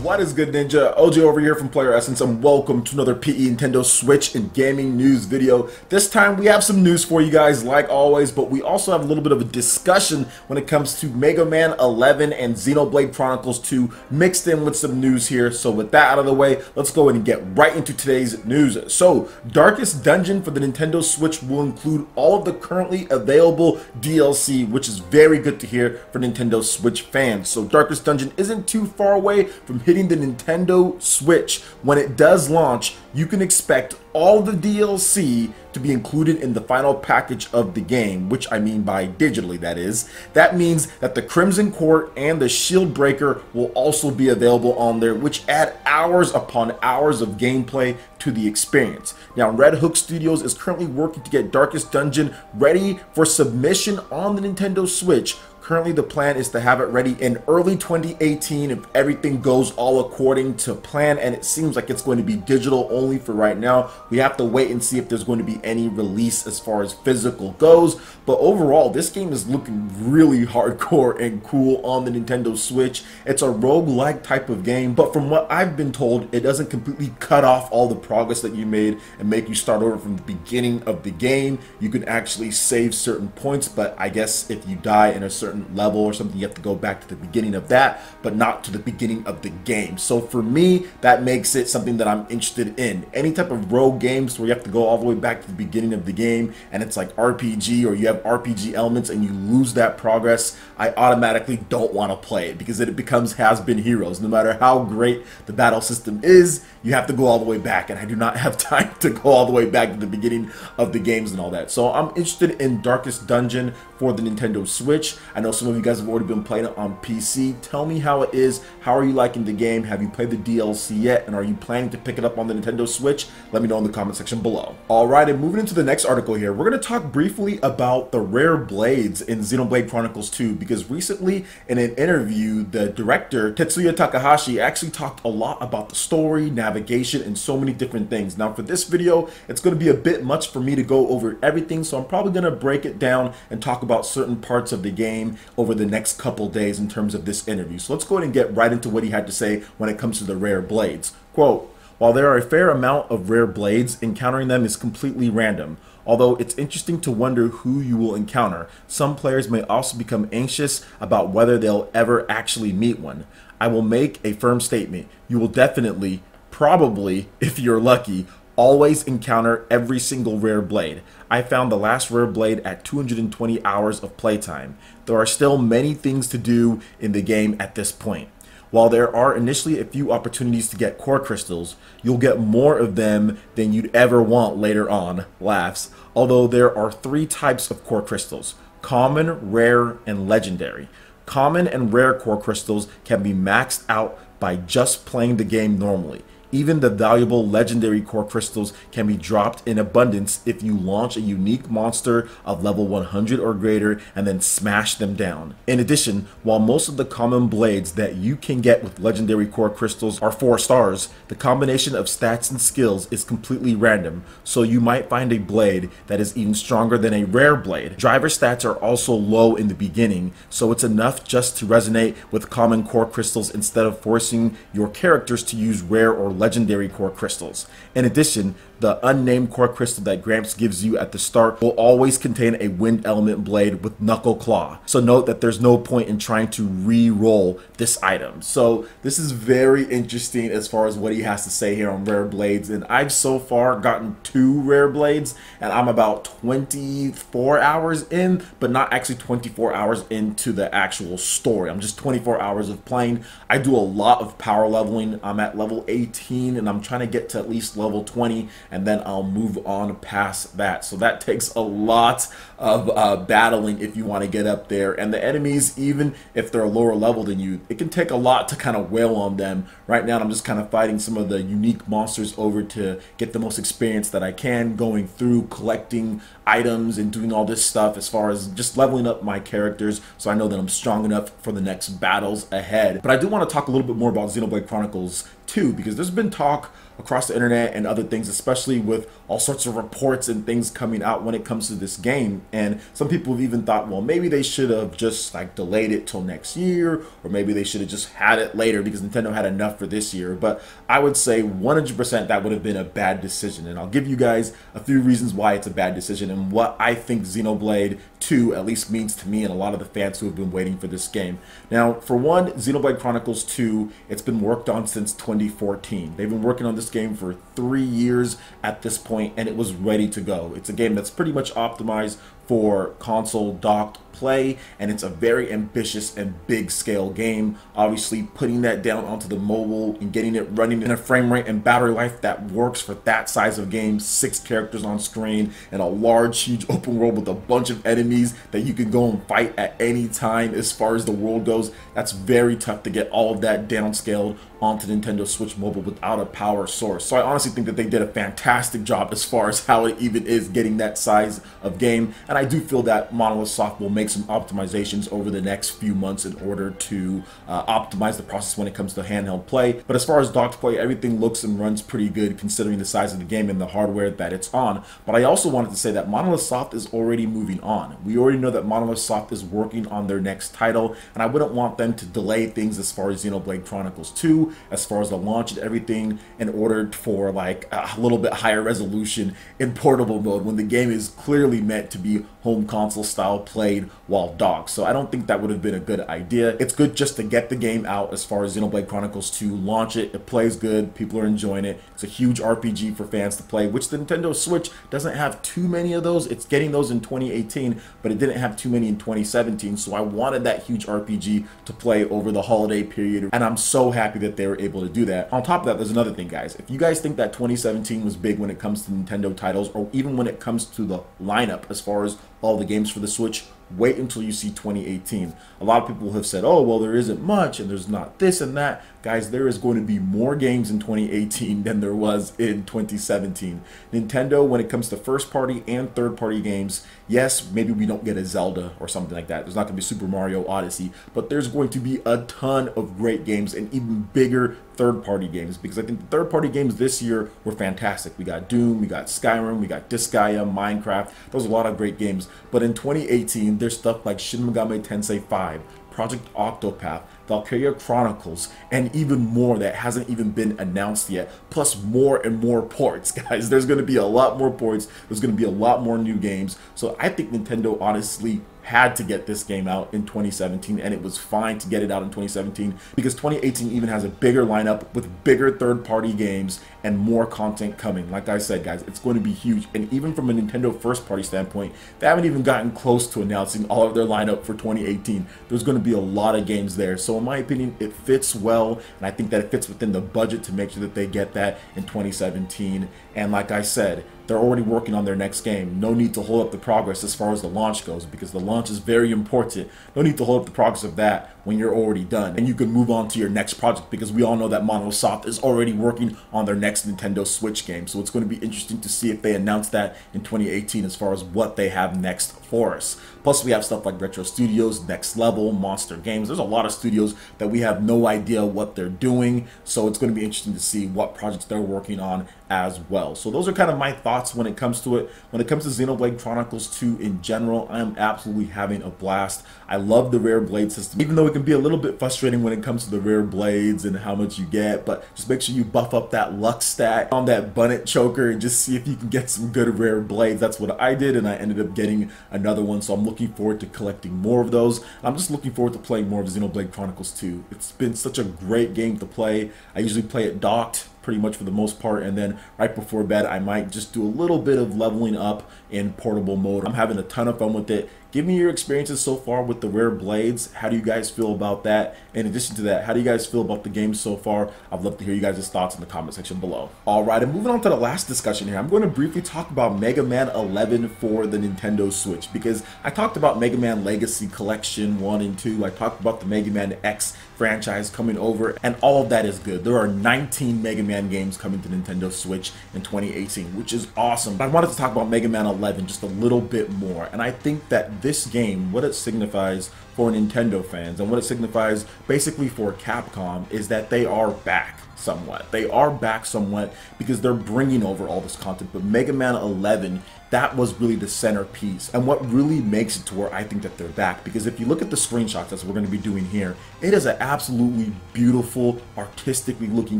What is good, Ninja? OJ over here from Player Essence, and welcome to another PE Nintendo Switch and Gaming News video. This time we have some news for you guys like always, but we also have a little bit of a discussion when it comes to Mega Man 11 and Xenoblade Chronicles 2 mixed in with some news here. So with that out of the way, let's go ahead and get right into today's news. So Darkest Dungeon for the Nintendo Switch will include all of the currently available DLC, which is very good to hear for Nintendo Switch fans. So Darkest Dungeon isn't too far away from hitting the Nintendo Switch. When it does launch, you can expect all the DLC to be included in the final package of the game, which I mean by digitally, that is. That means that the Crimson Court and the Shield Breaker will also be available on there, which add hours upon hours of gameplay to the experience. Now, Red Hook Studios is currently working to get Darkest Dungeon ready for submission on the Nintendo Switch. Currently, the plan is to have it ready in early 2018 if everything goes all according to plan, and it seems like it's going to be digital only for right now. We have to wait and see if there's going to be any release as far as physical goes, but overall, this game is looking really hardcore and cool on the Nintendo Switch. It's a roguelike type of game, but from what I've been told, it doesn't completely cut off all the progress that you made and make you start over from the beginning of the game. You can actually save certain points, but I guess if you die in a certain level or something, you have to go back to the beginning of that, but not to the beginning of the game. So for me, that makes it something that I'm interested in. Any type of rogue games where you have to go all the way back to the beginning of the game and it's like RPG, or you have RPG elements and you lose that progress, I automatically don't want to play it because it becomes has-been heroes. No matter how great the battle system is, you have to go all the way back, and I do not have time to go all the way back to the beginning of the games and all that. So I'm interested in Darkest Dungeon for the Nintendo Switch. I know some of you guys have already been playing it on PC. Tell me how it is. How are you liking the game? Have you played the DLC yet? And are you planning to pick it up on the Nintendo Switch? Let me know in the comment section below. Alright, and moving into the next article here, we're going to talk briefly about the rare blades in Xenoblade Chronicles 2, because recently in an interview, the director, Tetsuya Takahashi, actually talked a lot about the story, navigation, and so many different things. Now for this video, it's going to be a bit much for me to go over everything, so I'm probably going to break it down and talk about certain parts of the game over the next couple days in terms of this interview. So let's go ahead and get right into what he had to say when it comes to the rare blades. Quote, "While there are a fair amount of rare blades, encountering them is completely random. Although it's interesting to wonder who you will encounter, some players may also become anxious about whether they'll ever actually meet one. I will make a firm statement. You will definitely, probably, if you're lucky, always encounter every single rare blade. I found the last rare blade at 220 hours of playtime. There are still many things to do in the game at this point. While there are initially a few opportunities to get core crystals, you'll get more of them than you'd ever want later on." Laughs. Although there are three types of core crystals: common, rare, and legendary. Common and rare core crystals can be maxed out by just playing the game normally. Even the valuable legendary core crystals can be dropped in abundance if you launch a unique monster of level 100 or greater and then smash them down. In addition, while most of the common blades that you can get with legendary core crystals are 4 stars, the combination of stats and skills is completely random, so you might find a blade that is even stronger than a rare blade. Driver stats are also low in the beginning, so it's enough just to resonate with common core crystals instead of forcing your characters to use rare or legendary core crystals. In addition, the unnamed core crystal that Gramps gives you at the start will always contain a wind element blade with knuckle claw. So note that there's no point in trying to re-roll this item. So this is very interesting as far as what he has to say here on rare blades. And I've so far gotten 2 rare blades, and I'm about 24 hours in, but not actually 24 hours into the actual story. I'm just 24 hours of playing. I do a lot of power leveling. I'm at level 18 and I'm trying to get to at least level 20, and then I'll move on past that. So that takes a lot of battling if you want to get up there. And the enemies, even if they're a lower level than you, it can take a lot to kind of wail on them. Right now I'm just kind of fighting some of the unique monsters over to get the most experience that I can, going through collecting items and doing all this stuff as far as just leveling up my characters so I know that I'm strong enough for the next battles ahead. But I do want to talk a little bit more about Xenoblade Chronicles 2, because there's been talk across the internet and other things, especially with all sorts of reports and things coming out when it comes to this game. And some people have even thought, well, maybe they should have just like delayed it till next year, or maybe they should have just had it later because Nintendo had enough for this year. But I would say 100% that would have been a bad decision. And I'll give you guys a few reasons why it's a bad decision and what I think Xenoblade 2 at least means to me and a lot of the fans who have been waiting for this game. Now, for one, Xenoblade Chronicles 2, it's been worked on since 2014. They've been working on this game for 3 years at this point, and it was ready to go. It's a game that's pretty much optimized for console docked play, and it's a very ambitious and big scale game. Obviously, putting that down onto the mobile and getting it running in a frame rate and battery life that works for that size of game, 6 characters on screen and a large huge open world with a bunch of enemies that you can go and fight at any time. As far as the world goes, that's very tough to get all of that downscaled onto Nintendo Switch Mobile without a power source. So I honestly think that they did a fantastic job as far as how it even is getting that size of game, and I do feel that Monolith Soft will make some optimizations over the next few months in order to optimize the process when it comes to handheld play. But as far as docked play, everything looks and runs pretty good considering the size of the game and the hardware that it's on. But I also wanted to say that Monolith Soft is already moving on. We already know that Monolith Soft is working on their next title, and I wouldn't want them to delay things as far as Xenoblade Chronicles 2, as far as the launch and everything, in order for like a little bit higher resolution in portable mode when the game is clearly meant to be home console style played while docked. So I don't think that would have been a good idea. It's good just to get the game out as far as Xenoblade Chronicles 2, launch it, it plays good, people are enjoying it. It's a huge RPG for fans to play, which the Nintendo Switch doesn't have too many of those. It's getting those in 2018, but it didn't have too many in 2017. So I wanted that huge RPG to play over the holiday period, and I'm so happy that they were able to do that. On top of that, there's another thing, guys. If you guys think that 2017 was big when it comes to Nintendo titles, or even when it comes to the lineup as far as all the games for the Switch, wait until you see 2018. A lot of people have said, oh, well, there isn't much and there's not this and that. Guys, there is going to be more games in 2018 than there was in 2017. Nintendo, when it comes to first party and third party games, yes, maybe we don't get a Zelda or something like that. There's not going to be Super Mario Odyssey, but there's going to be a ton of great games and even bigger third party games, because I think the third party games this year were fantastic. We got Doom, we got Skyrim, we got Disgaea, Minecraft. Those are a lot of great games. But in 2018, there's stuff like Shin Megami Tensei 5, Project Octopath, Valkyria Chronicles, and even more that hasn't even been announced yet, plus more and more ports, guys. There's going to be a lot more ports. There's going to be a lot more new games. So I think Nintendo honestly had to get this game out in 2017, and it was fine to get it out in 2017 because 2018 even has a bigger lineup with bigger third-party games and more content coming. Like I said, guys, it's going to be huge. And even from a Nintendo first-party standpoint, they haven't even gotten close to announcing all of their lineup for 2018. There's going to be a lot of games there. So in my opinion, it fits well, and I think that it fits within the budget to make sure that they get that in 2017. And like I said, they're already working on their next game. No need to hold up the progress as far as the launch goes, because the launch is very important. No need to hold up the progress of that when you're already done, and you can move on to your next project, because we all know that Monolith Soft is already working on their next Nintendo Switch game. So it's going to be interesting to see if they announce that in 2018 as far as what they have next for us. Plus, we have stuff like Retro Studios, Next Level, Monster Games. There's a lot of studios that we have no idea what they're doing, so it's going to be interesting to see what projects they're working on as well. So those are kind of my thoughts when it comes to it. When it comes to Xenoblade Chronicles 2 in general, I am absolutely having a blast. I love the rare blade system, even though it can be a little bit frustrating when it comes to the rare blades and how much you get, but just make sure you buff up that luck stat on that Bunnet choker and just see if you can get some good rare blades. That's what I did, and I ended up getting another one, so I'm looking forward to collecting more of those. I'm just looking forward to playing more of Xenoblade Chronicles 2. It's been such a great game to play. I usually play it docked pretty much for the most part, and then right before bed I might just do a little bit of leveling up in portable mode. I'm having a ton of fun with it. Give me your experiences so far with the rare blades. How do you guys feel about that? In addition to that, how do you guys feel about the game so far? I'd love to hear you guys' thoughts in the comment section below. Alright, and moving on to the last discussion here, I'm going to briefly talk about Mega Man 11 for the Nintendo Switch, because I talked about Mega Man Legacy Collection 1 and 2. I talked about the Mega Man X franchise coming over, and all of that is good. There are 19 Mega Man games coming to Nintendo Switch in 2018, which is awesome. But I wanted to talk about Mega Man 11 just a little bit more, and I think that this game, what it signifies for Nintendo fans, and what it signifies basically for Capcom is that they are back somewhat. They are back somewhat because they're bringing over all this content, but Mega Man 11, that was really the centerpiece and what really makes it to where I think that they're back. Because if you look at the screenshots as we're going to be doing here, it is an absolutely beautiful, artistically looking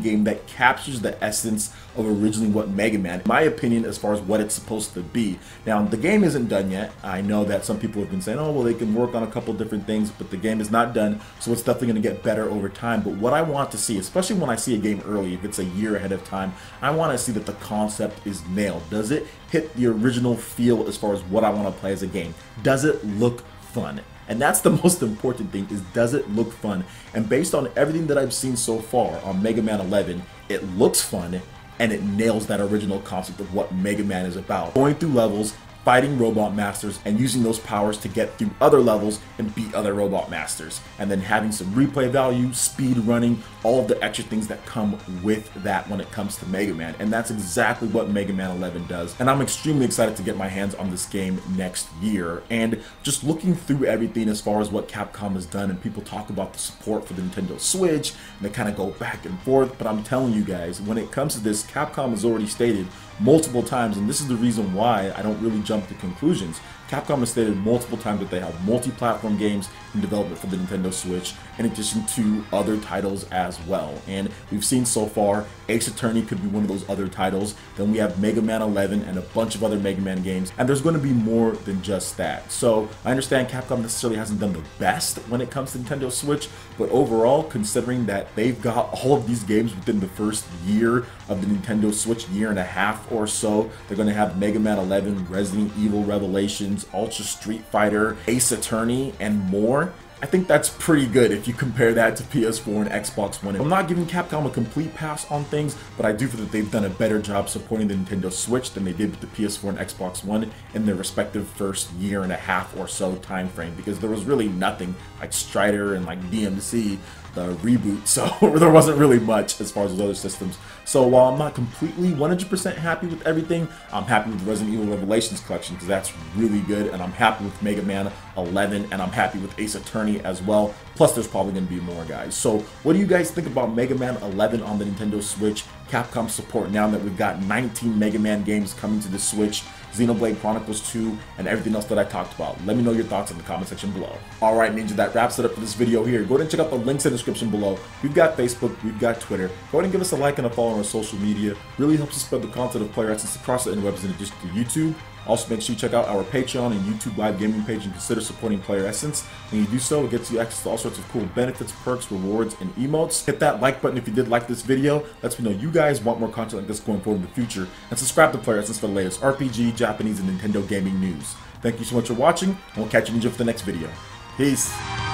game that captures the essence of originally what Mega Man, in my opinion, as far as what it's supposed to be. Now, the game isn't done yet. I know that some people have been saying, oh, well, they can work on a couple different things, but the game is not done, so it's definitely going to get better over time. But what I want to see, especially when I see a game early, if it's a year ahead of time, I want to see that the concept is nailed. Does it hit the original feel as far as what I want to play as a game? Does it look fun? And that's the most important thing, is does it look fun? And based on everything that I've seen so far on Mega Man 11, it looks fun and it nails that original concept of what Mega Man is about. Going through levels, fighting Robot Masters, and using those powers to get through other levels and beat other Robot Masters. And then having some replay value, speed running, all of the extra things that come with that when it comes to Mega Man. And that's exactly what Mega Man 11 does. And I'm extremely excited to get my hands on this game next year. And just looking through everything as far as what Capcom has done, and people talk about the support for the Nintendo Switch, and they kind of go back and forth. But I'm telling you guys, when it comes to this, Capcom has already stated multiple times, and this is the reason why I don't really jump to conclusions. Capcom has stated multiple times that they have multi-platform games in development for the Nintendo Switch, in addition to other titles as well. And we've seen so far, Ace Attorney could be one of those other titles. Then we have Mega Man 11 and a bunch of other Mega Man games, and there's going to be more than just that. So I understand Capcom necessarily hasn't done the best when it comes to Nintendo Switch, but overall, considering that they've got all of these games within the first year of the Nintendo Switch, year and a half or so, they're going to have Mega Man 11, Resident Evil Revelations, Ultra Street Fighter, Ace Attorney, and more. I think that's pretty good if you compare that to PS4 and Xbox One. I'm not giving Capcom a complete pass on things, but I do feel that they've done a better job supporting the Nintendo Switch than they did with the PS4 and Xbox One in their respective first year and a half or so time frame, because there was really nothing like Strider and like DMC, the reboot, so there wasn't really much as far as those other systems. So while I'm not completely 100% happy with everything, I'm happy with the Resident Evil Revelations collection because that's really good, and I'm happy with Mega Man 11, and I'm happy with Ace Attorney as well. Plus there's probably going to be more, guys. So what do you guys think about Mega Man 11 on the Nintendo Switch? Capcom support now that we've got 19 Mega Man games coming to the Switch, Xenoblade Chronicles 2, and everything else that I talked about. Let me know your thoughts in the comment section below. Alright, Ninja, that wraps it up for this video here. Go ahead and check out the links in the description below. We've got Facebook, we've got Twitter. Go ahead and give us a like and a follow on our social media. Really helps us spread the content of Player Essence across the interwebs in addition to YouTube. Also, make sure you check out our Patreon and YouTube live gaming page and consider supporting Player Essence. When you do so, it gets you access to all sorts of cool benefits, perks, rewards, and emotes. Hit that like button if you did like this video. Lets me know you guys want more content like this going forward in the future. And subscribe to Player Essence for the latest RPG, Japanese, and Nintendo gaming news. Thank you so much for watching, and we'll catch you, Ninja, for the next video. Peace!